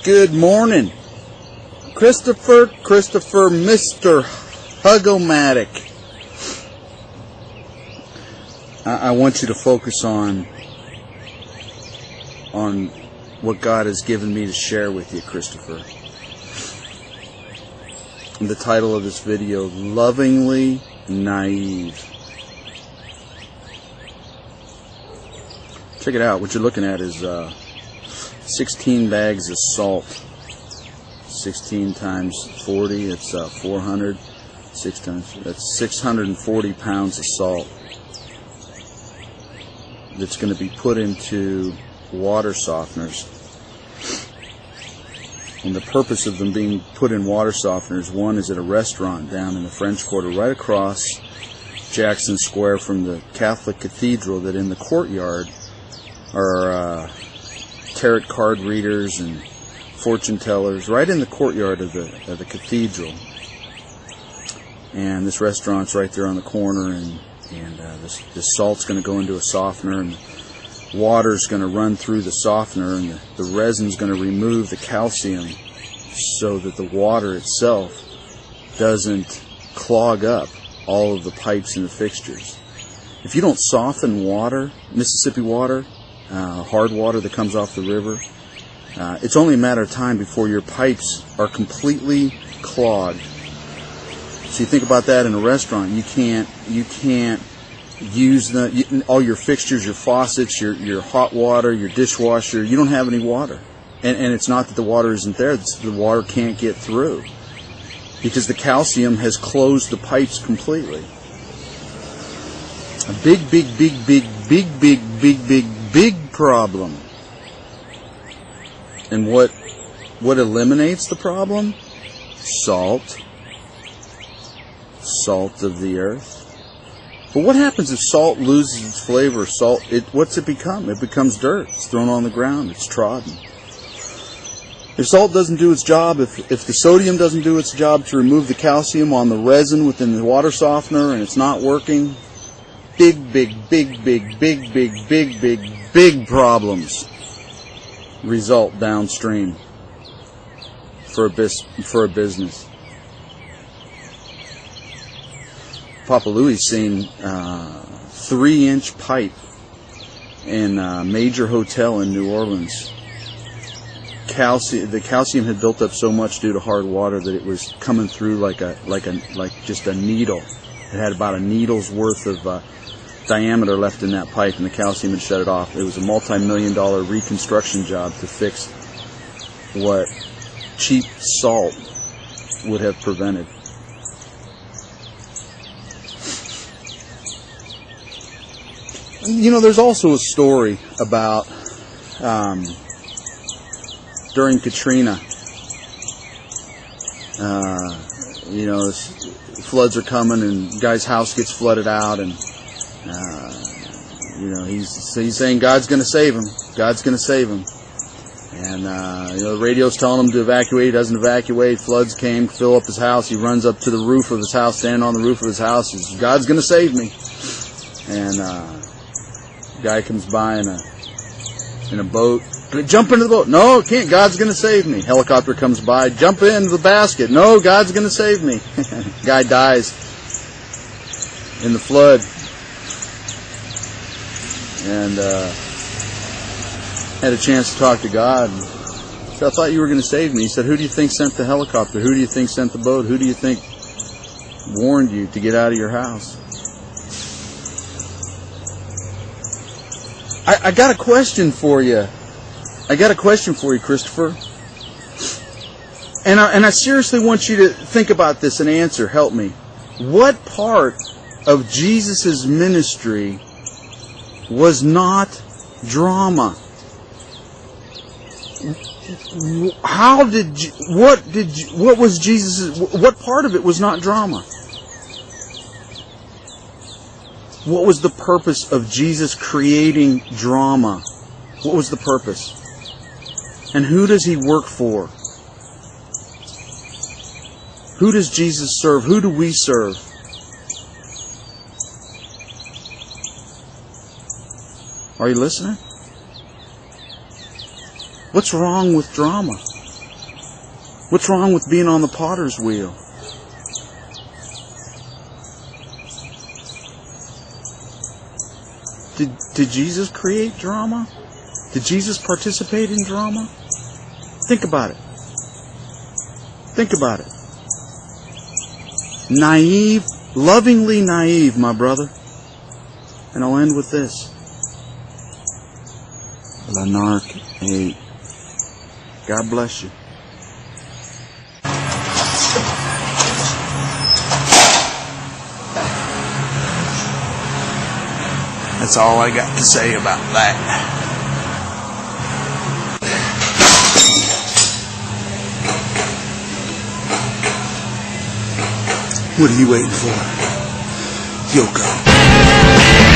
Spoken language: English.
Good morning. Christopher, Mr. Hug-O-Matic. I want you to focus on what God has given me to share with you, Christopher. And the title of this video, Lovingly Naive. Check it out. What you're looking at is 16 bags of salt. 16 times 40, it's 400. 6 times, that's 640 pounds of salt that's going to be put into water softeners. And the purpose of them being put in water softeners, one is at a restaurant down in the French Quarter, right across Jackson Square from the Catholic Cathedral, that in the courtyard are tarot card readers and fortune tellers, right in the courtyard of the cathedral. And this restaurant's right there on the corner, and this salt's going to go into a softener, and water's going to run through the softener, and the resin's going to remove the calcium so that the water itself doesn't clog up all of the pipes and the fixtures. If you don't soften water, Mississippi water, hard water that comes off the river, it's only a matter of time before your pipes are completely clogged. So you think about that in a restaurant. You can't use all your fixtures, your faucets, your hot water, your dishwasher. You don't have any water, and it's not that the water isn't there. It's the water can't get through because the calcium has closed the pipes completely. A big problem. And what eliminates the problem? Salt of the earth. But what happens if salt loses its flavor? What's it become? It becomes dirt. It's thrown on the ground. It's trodden. If salt doesn't do its job, if the sodium doesn't do its job to remove the calcium on the resin within the water softener and it's not working, big problems result downstream for a business. Papa Louis seen 3-inch pipe in a major hotel in New Orleans. The calcium had built up so much due to hard water that it was coming through like just a needle. It had about a needle's worth of diameter left in that pipe, and the calcium had shut it off. It was a multi-million-dollar reconstruction job to fix what cheap salt would have prevented. You know, there's also a story about during Katrina, floods are coming and guy's house gets flooded out, and he's saying God's going to save him. God's going to save him. And the radio's telling him to evacuate. He doesn't evacuate. Floods came, fill up his house. He runs up to the roof of his house, standing on the roof of his house. He says, God's going to save me. And guy comes by in a boat. Jump into the boat. No, it can't. God's going to save me. Helicopter comes by. Jump into the basket. No, God's going to save me. Guy dies in the flood. And had a chance to talk to God. So I thought you were going to save me. He said, who do you think sent the helicopter? Who do you think sent the boat? Who do you think warned you to get out of your house? I got a question for you. Christopher. And I seriously want you to think about this and answer. Help me. What part of Jesus' ministry was not drama? What was Jesus', what part of it was not drama? What was the purpose of Jesus creating drama? What was the purpose? And who does he work for? Who does Jesus serve? Who do we serve? Are you listening? What's wrong with drama? What's wrong with being on the potter's wheel? Did Jesus create drama? Did Jesus participate in drama? Think about it. Think about it. Naive, lovingly naive, my brother. And I'll end with this. Lanark 8. God bless you. That's all I got to say about that. What are you waiting for? Yoko.